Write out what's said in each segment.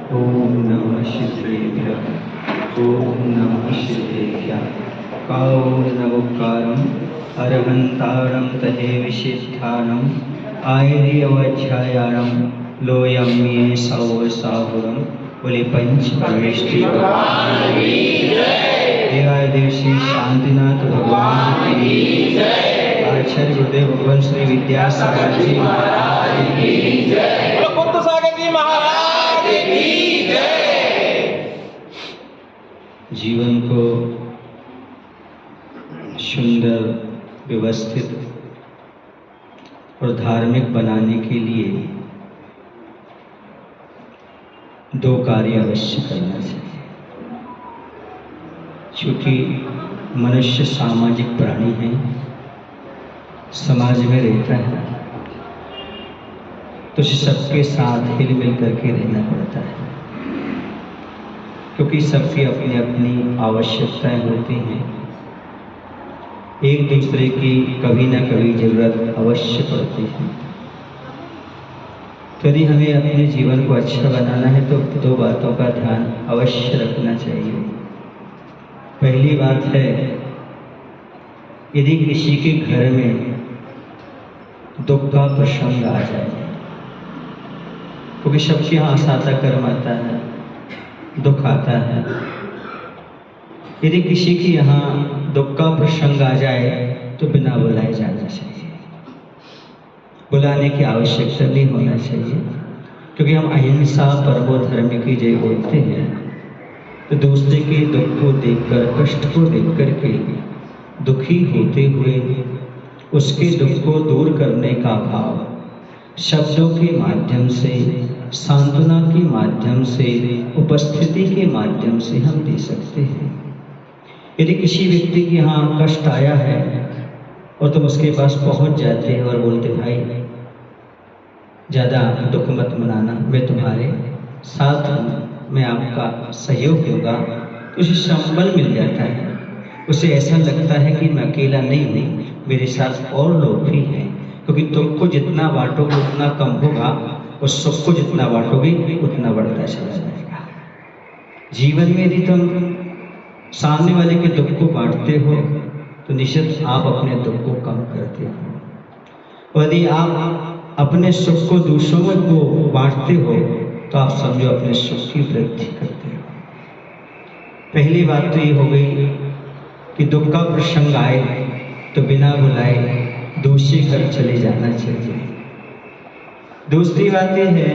ओम नमः शिवेभ्यः। ओम नमः शिवेभ्यः। काओम नवकारम अरहंतारम तहे विशिष्ठानम आयर्यवध्यायानम लोयम्ये सौवसाहुरम बोले पंच परमेष्टि देवादेव श्री शांतिनाथ भगवान की आचार्य गुरुदेव भगवान श्री विद्यासागर जी महाराज की जय। बुद्ध सागर जी महाराज की जय। जीवन को सुंदर, व्यवस्थित और धार्मिक बनाने के लिए दो कार्य अवश्य करना चाहिए। क्योंकि मनुष्य सामाजिक प्राणी है, समाज में रहता है, तो सबके साथ हिल मिल करके रहना पड़ता है। क्योंकि सबकी अपनी अपनी आवश्यकताएं होती हैं, एक दूसरे की कभी ना कभी जरूरत अवश्य पड़ती है। तो यदि हमें अपने जीवन को अच्छा बनाना है तो दो बातों का ध्यान अवश्य रखना चाहिए। पहली बात है, यदि किसी के घर में दुख का प्रसंग आ जाए, क्योंकि सबके यहाँ आसाता कर्म आता है, दुख आता है। यदि किसी के यहाँ दुख का प्रसंग आ जाए तो बिना बुलाए जाना चाहिए, बुलाने की आवश्यकता नहीं होना चाहिए। क्योंकि हम अहिंसा परमो धर्म की जय बोलते हैं, तो दूसरे के दुख को देखकर, कष्ट को देखकर के दुखी होते हुए उसके दुख को दूर करने का भाव शब्दों के माध्यम से, सांत्वना के माध्यम से, उपस्थिति के माध्यम से हम दे सकते हैं। यदि किसी व्यक्ति के यहाँ कष्ट आया है और तुम उसके पास पहुँच जाते हैं और बोलते भाई ज़्यादा दुख मत मनाना, मैं तुम्हारे साथ हूँ, मैं आपका सहयोग होगा, तो उसे संबल मिल जाता है। उसे ऐसा लगता है कि मैं अकेला नहीं हूँ, मेरे साथ और लोग भी हैं। क्योंकि दुख को जितना बांटोगे उतना कम होगा, और सुख को जितना बांटोगे उतना बढ़ता चला जाएगा। जीवन में यदि तुम सामने वाले के दुख को बांटते हो तो निश्चित आप अपने दुख को कम करते हो। और यदि आप अपने सुख को दूसरों में को बांटते हो तो आप समझो अपने सुख की वृद्धि करते हो। पहली बात तो ये हो गई कि दुख का प्रसंग आए तो बिना बुलाए दूसरे घर चले जाना चाहिए। दूसरी बात यह है,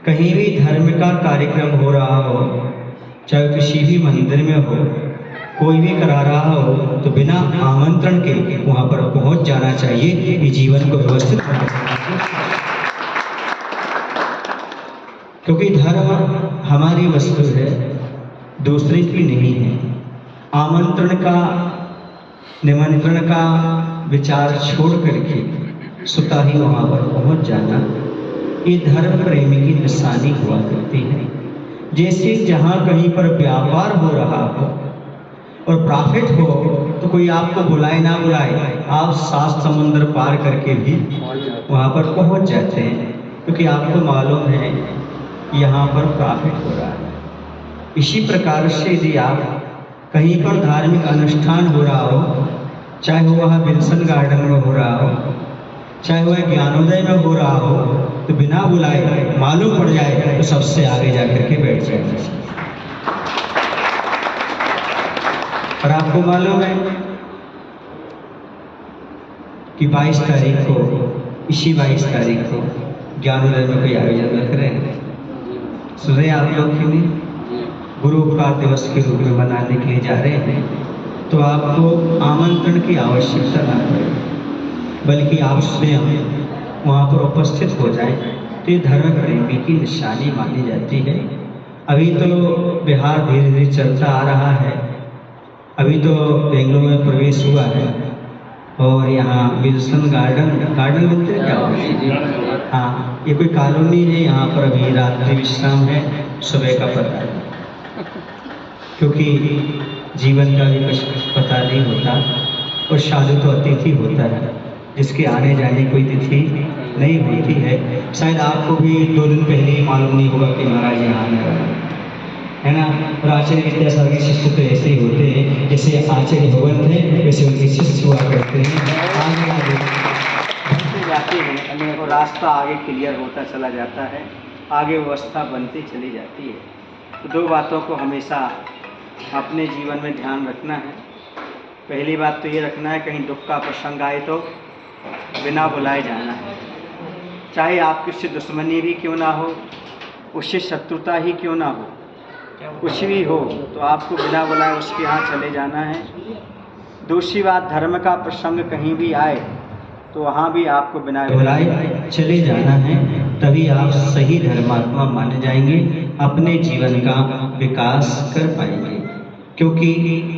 कहीं भी धर्म का कार्यक्रम हो रहा हो, चाहे किसी भी मंदिर में हो, कोई भी करा रहा हो, तो बिना आमंत्रण के वहां पर पहुंच जाना चाहिए। ये जीवन को व्यवस्थित करना चाहिए। क्योंकि धर्म हमारी वस्तु है, दूसरे की नहीं है। आमंत्रण का, निमंत्रण का विचार छोड़ करके स्वतः ही वहां पर पहुंच जाना, ये धर्म प्रेमी की निशानी हुआ करती है। जैसे जहां कहीं पर व्यापार हो रहा हो और प्रॉफिट हो, तो कोई आपको बुलाए ना बुलाए आप 7 समुद्र पार करके भी वहां पर पहुंच जाते हैं, क्योंकि आपको मालूम है यहाँ पर प्रॉफिट हो रहा है। इसी प्रकार से यदि आप कहीं पर धार्मिक अनुष्ठान हो रहा हो, चाहे वह विल्सन गार्डन में हो रहा हो, चाहे वह ज्ञानोदय में हो रहा हो, तो बिना बुलाए मालूम पड़ जाए तो सबसे आगे जाकर के बैठ जाना चाहिए। और आपको मालूम है कि 22 तारीख को, इसी 22 तारीख को ज्ञानोदय में कोई आयोजन रख रहे हैं। सुन रहे आप लोग कि नहीं? गुरु उपकार दिवस के रूप में मनाने के लिए जा रहे हैं, तो आपको आमंत्रण की आवश्यकता ना पड़े, बल्कि आप स्वयं वहाँ पर उपस्थित हो जाएं, तो ये धर्म प्रेमी की निशानी मानी जाती है। अभी तो बिहार धीरे धीरे चलता आ रहा है। अभी तो बेंगलुरु में प्रवेश हुआ है और यहाँ विल्सन गार्डन बोलते हैं क्या? हाँ, ये कोई कॉलोनी है, यहाँ पर अभी रात्रि विश्राम है, सुबह का पता है। क्योंकि जीवन का भी कुछ पता नहीं होता, और साधु तो अतिथि होता है, जिसके आने जाने कोई तिथि नहीं होती है। शायद आपको भी 2 दिन पहले ही मालूम नहीं होगा कि महाराज यहाँ आने वाले हैं, है ना। और आचार्य विद्यासागर के शिष्य तो ऐसे ही होते हैं, जैसे आचार्य भगवान थे वैसे उनके शिष्य हुआ करते हैं। आगे आगे बढ़ते जाते हैं, अन्य को रास्ता आगे क्लियर होता चला जाता है, आगे व्यवस्था बनती चली जाती है। तो 2 बातों को हमेशा अपने जीवन में ध्यान रखना है। पहली बात तो ये रखना है, कहीं दुख का प्रसंग आए तो बिना बुलाए जाना है। चाहे आपकी उससे दुश्मनी भी क्यों ना हो, उससे शत्रुता ही क्यों ना हो, कुछ भी हो तो आपको बिना बुलाए उसके यहाँ चले जाना है। दूसरी बात, धर्म का प्रसंग कहीं भी आए तो वहाँ भी आपको बिना बुलाए चले जाना है, तभी आप सही धर्मात्मा माने जाएंगे, अपने जीवन का विकास कर पाएंगे। क्योंकि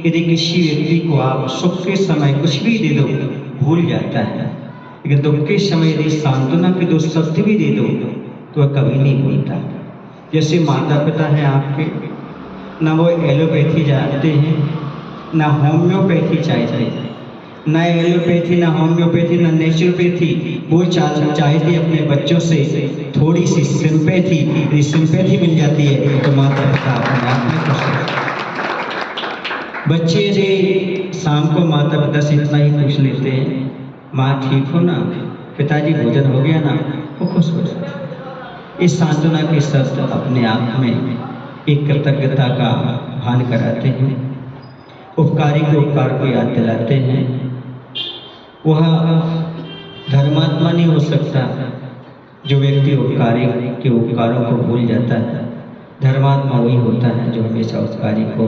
यदि किसी व्यक्ति को आप सुख के समय कुछ भी दे दो भूल जाता है, लेकिन दुख के समय यदि सांत्वना के 2 शब्द भी दे दो तो वह कभी नहीं भूलता। जैसे माता पिता हैं आपके, ना वो एलोपैथी जानते हैं ना होम्योपैथी चाहते हैं, ना एलोपैथी ना होम्योपैथी ना नेचुरोपैथी, वो चाहते अपने बच्चों से थोड़ी सी सिंपैथी। यदि सिंपैथी मिल जाती है तो माता पिता अपने आप में खुश रहते हैं। बच्चे यदि शाम को माता पिता से इतना ही पूछ लेते हैं, माँ ठीक हो ना, पिताजी भोजन हो गया ना, वो खुश हो जाते हैं। इस सांत्वना के शब्द अपने आप में एक कृतज्ञता का भान कराते हैं, उपकारी के उपकार को याद दिलाते हैं। वह धर्मात्मा नहीं हो सकता जो व्यक्ति उपकारी के उपकारों को भूल जाता है। धर्मात्मा वही होता है जो हमेशा उपकारी को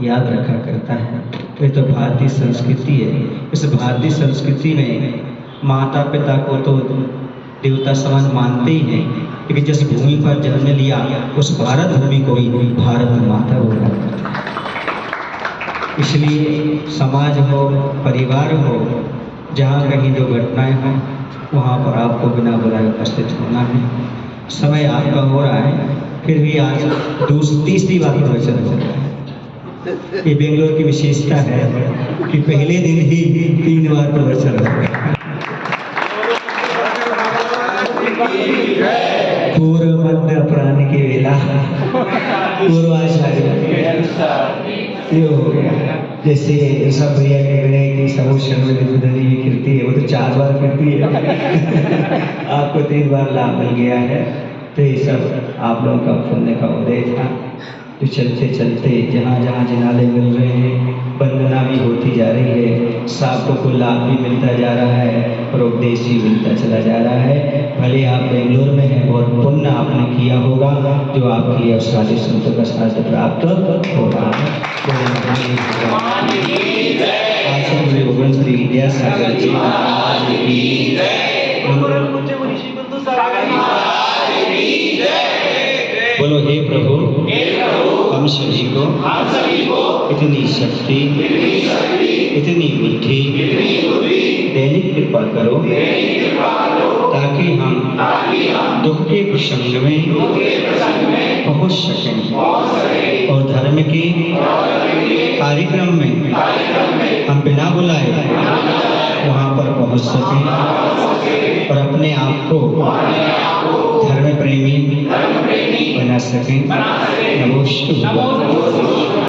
याद रखा करता है। ये तो भारतीय संस्कृति है। इस भारतीय संस्कृति में माता पिता को तो देवता समान मानते ही हैं, लेकिन जिस भूमि पर जन्म लिया उस भारत भूमि को ही भारत माता बोला करता है। इसलिए समाज हो, परिवार हो, जहाँ कहीं जो घटनाएं हों वहाँ पर आपको बिना बुलाए उपस्थित होना है। समय आपका हो रहा है, फिर भी आज तीसरी बार प्रवचन हो रहा है। ये बेंगलोर की विशेषता है कि पहले दिन ही 3 बार प्रवचन हो रहा है। पूर्व मध्य अपराह्न के वेला पूर्वाचार्य ये हो गया। जैसे सब भैया कह रहे हैं कि समोशन में विधुधनी भी गिरती है, वो तो 4 बार गिरती है। आपको 3 बार लाभ मिल गया है। तो ये सब आप लोगों का पुण्य का उदय था। तो चलते चलते जहाँ जहाँ जिनाले मिल रहे हैं, वंदना भी होती जा रही है, साधकों को लाभ भी मिलता जा रहा है और उपदेश भी मिलता चला जा रहा है। भले आप बेंगलोर में हैं, बहुत पुण्य आपने किया होगा जो आपके लिए साधु संतों का साथ प्राप्त हो रहा है। आचार्य भगवान श्री विद्यासागर जी बोलो। हे प्रभु, हम सभी को इतनी शक्ति इतनी बुद्धि देने की कृपा करो ताकि हम दुख के प्रसंग में पहुँच सकें और धर्म के कार्यक्रम में हम बिना बुलाए वहाँ पर पहुँच सकें और अपने आप को धर्म प्रेमी बना सकें। नमो शिवाय।